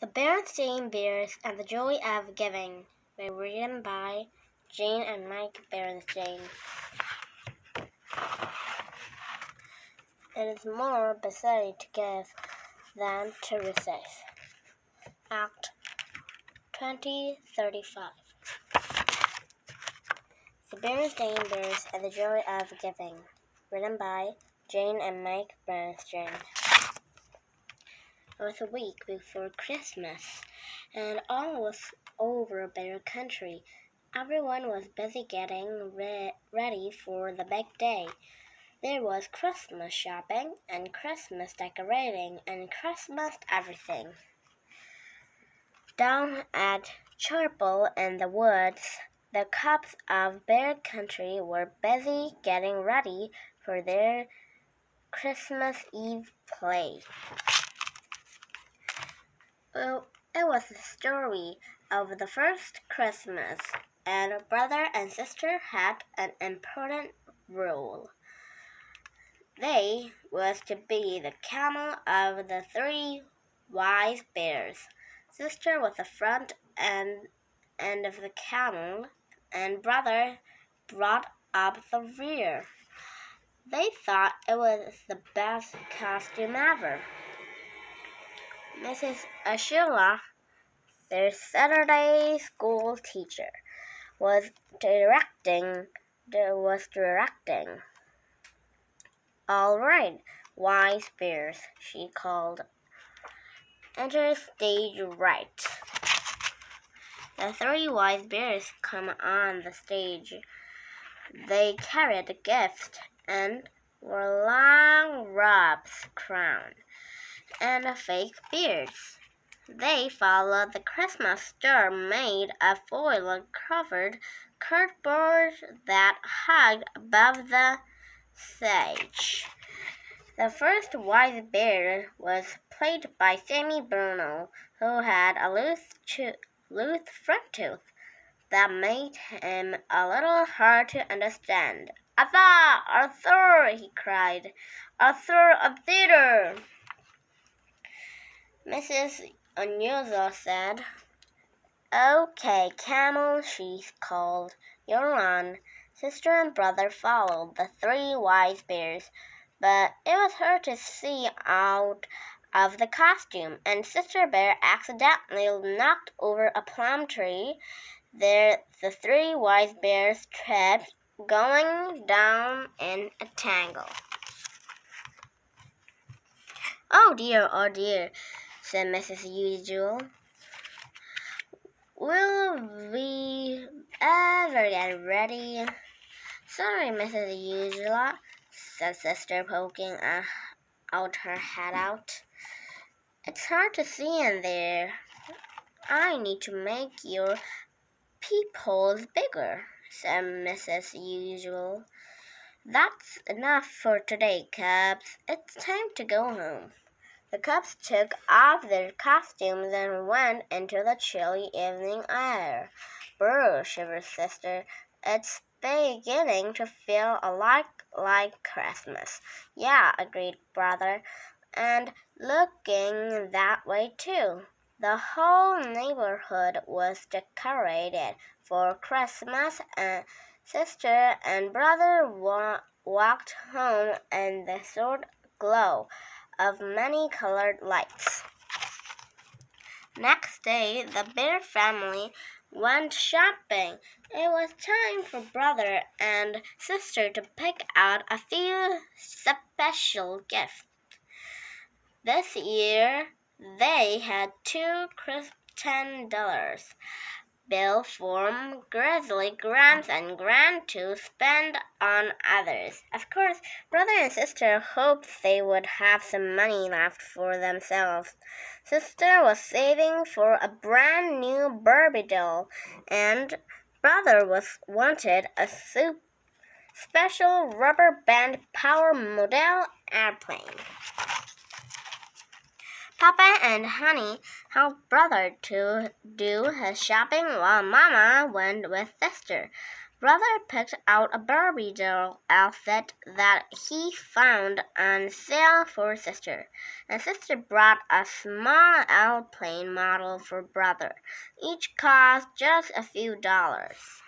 The Berenstain Bears and the Joy of Giving were written by Jan and Mike Berenstain. It is more better to give than to receive. Act 20:35. The Berenstain Bears and the Joy of Giving, written by Jan and Mike Berenstain. It was a week before Christmas, and all was over Bear Country. Everyone was busy getting ready for the big day. There was Christmas shopping and Christmas decorating and Christmas everything. Down at Chapel in the woods, the cubs of Bear Country were busy getting ready for their Christmas Eve play. Well, it was the story of the first Christmas, and brother and sister had an important role. They was to be the camel of the three wise bears. Sister was the front end of the camel, and brother brought up the rear. They thought it was the best costume ever. Mrs. Ashila, their Saturday school teacher, was directing. All right, wise bears, she called. Enter stage right. The three wise bears come on the stage. They carried a gift and wore long robes, crown, and fake beards. They followed the Christmas star made of foil-covered cardboard that hung above the stage. The first wise bear was played by Sammy Bruno, who had a loose front tooth that made him a little hard to understand. "Arthur! Arthur!" he cried. "Arthur of theater!" Mrs. Unusual said, "Okay, Camel," she called. "You're on." Sister and brother followed the three wise bears, but it was hard to see out of the costume, and Sister Bear accidentally knocked over a plum tree. There the three wise bears tripped, going down in a tangle. "Oh dear," said Mrs. Usual. "Will we ever get ready?" "Sorry, Mrs. Usual," said Sister, poking out her head out. "It's hard to see in there. I need to make your peepholes bigger," said Mrs. Usual. "That's enough for today, cubs. It's time to go home." The cubs took off their costumes and went into the chilly evening air. "Brr," shivered Sister. "It's beginning to feel a lot like Christmas." "Yeah," agreed brother, "and looking that way too." The whole neighborhood was decorated for Christmas, and sister and brother walked home in the soft glow of many-colored lights. Next day, the Bear family went shopping. It was time for brother and sister to pick out a few special gifts. This year, they had two crisp $10 bills from Grizzly Grams and Grand to spend on others. Of course, brother and sister hoped they would have some money left for themselves. Sister was saving for a brand new Barbie doll, and brother wanted a special rubber band power model airplane. Papa and Honey helped brother to do his shopping while Mama went with sister. Brother picked out a Barbie doll outfit that he found on sale for sister, and sister brought a small airplane model for brother. Each cost just a few dollars.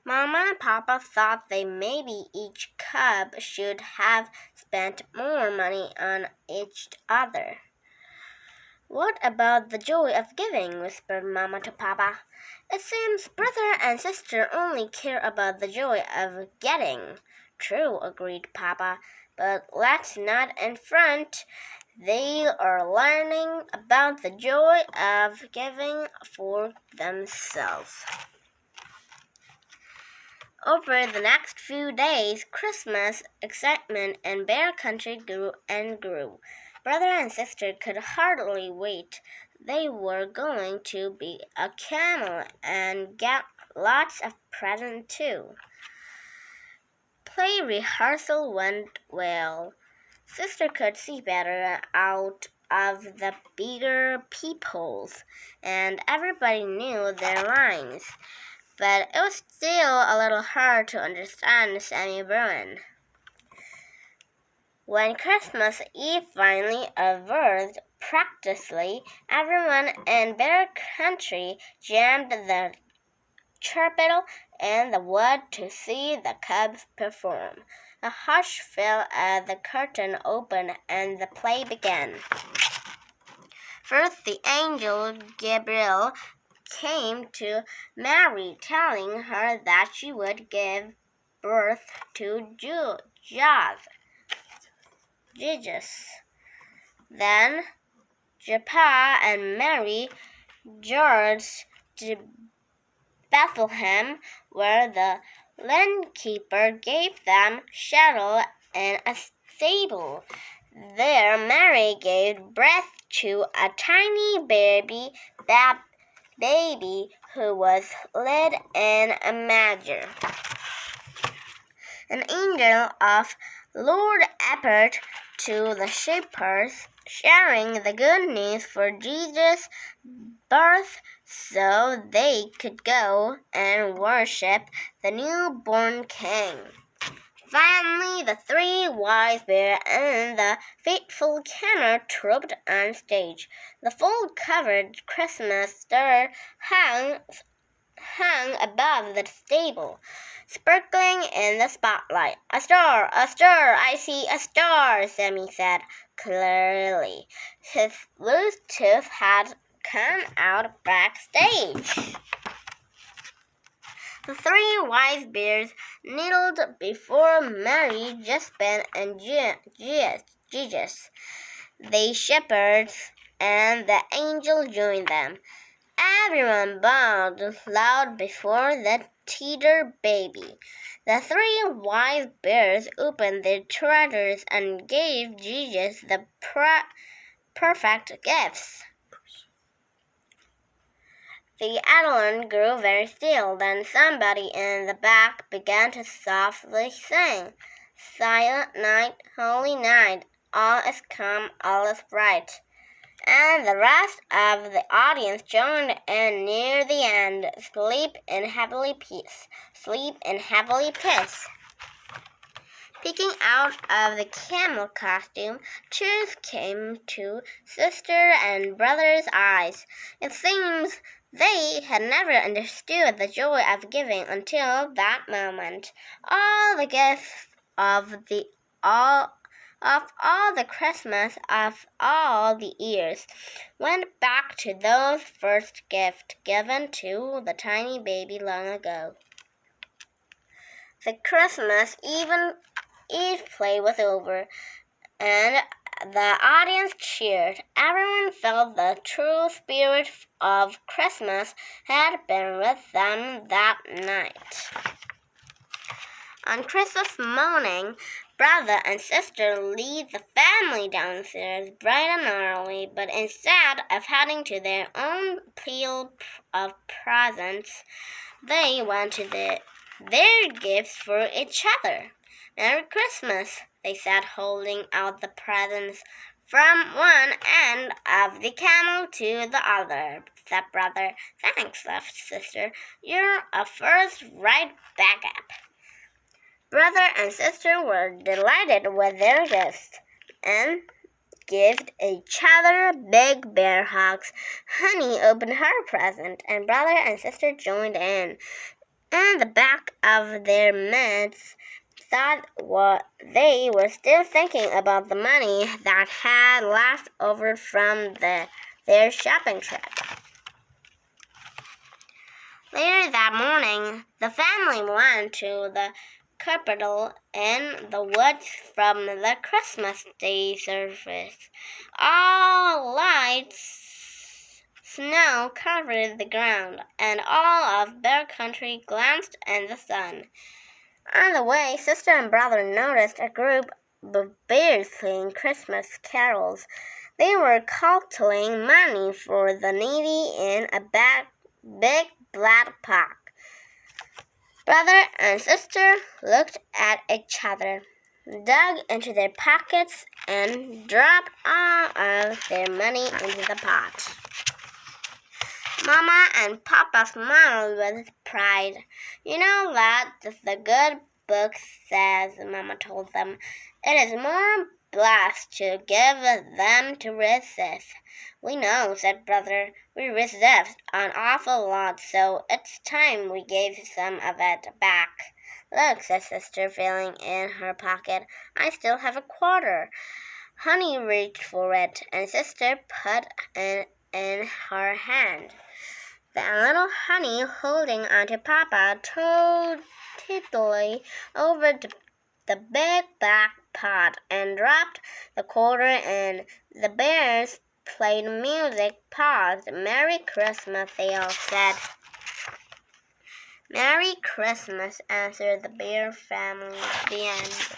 Mama and Papa thought they maybe each cub should have spent more money on each other. What about the joy of giving? Whispered Mama to Papa. It seems brother and sister only care about the joy of getting. True, agreed Papa, but let's not in front. They are learning about the joy of giving for themselves. Over the next few days, Christmas excitement in Bear Country grew and grew. Brother and sister could hardly wait. They were going to be a camel and get lots of presents too. Play rehearsal went well. Sister could see better out of the bigger peepholes, and everybody knew their lines. But it was still a little hard to understand Sammy Bruin. When Christmas Eve finally arrived, practically everyone in Bear Country jammed the chapel in the wood to see the cubs perform. A hush fell as the curtain opened and the play began. First, the angel Gabriel came to Mary, telling her that she would give birth to Jesus. Then Japa and Mary George to Bethlehem, where the innkeeper gave them shelter in a stable. There Mary gave birth to a tiny baby who was laid in a manger. An angel of Lord appeared to the shepherds, sharing the good news for Jesus' birth so they could go and worship the newborn king. Finally, the three wise bears and the faithful camel trooped on stage. The full-covered Christmas star hung above the stable, sparkling in the spotlight. A star, I see a star, Sammy said clearly. His loose tooth had come out backstage. The three wise bears kneeled before Mary, Josephine, and Jesus. The shepherds and the angel joined them. Everyone bowed loud before the tender baby. The three wise bears opened their treasures and gave Jesus the perfect gifts. The island grew very still. Then somebody in the back began to softly sing, "Silent night, holy night, all is calm, all is bright." And the rest of the audience joined in near the end. Sleep in heavenly peace. Sleep in heavenly peace. Peeking out of the camel costume, tears came to sister and brother's eyes. It seems they had never understood the joy of giving until that moment. All the gifts of all the Christmas of all the years went back to those first gifts given to the tiny baby long ago. The Christmas Eve play was over, and the audience cheered. Everyone felt the true spirit of Christmas had been with them that night. On Christmas morning, brother and sister lead the family downstairs bright and early, but instead of heading to their own pile of presents, they went to their gifts for each other. "Merry Christmas," they said, holding out the presents from one end ground of the camel to the other, said brother. Thanks, laughed sister. You're a first right back up. Brother and sister were delighted with their gift and gave each other big bear hugs. Honey opened her present, and brother and sister joined in. And the back of their minds thought they were still thinking about the money that had left over from their shopping trip. Later that morning, the family went to the cathedral in the woods from the Christmas Day service. All lights, snow covered the ground, and all of Bear Country glanced in the sun. On the way, sister and brother noticed a group of bears singing Christmas carols. They were collecting money for the needy in a big black pot. Brother and sister looked at each other, dug into their pockets, and dropped all of their money into the pot. Mama and Papa smiled with pride. You know what the good book says, Mama told them. It is more blessed to give than to resist. We know, said brother. We resist an awful lot, so it's time we gave some of it back. Look, said sister, feeling in her pocket. I still have a quarter. Honey reached for it, and sister put it in her hand. Then little Honey, holding onto Papa, tiddly over the big black pot and dropped the quarter in. The bears played music, paused. Merry Christmas, they all said. Merry Christmas, answered the bear family. The end.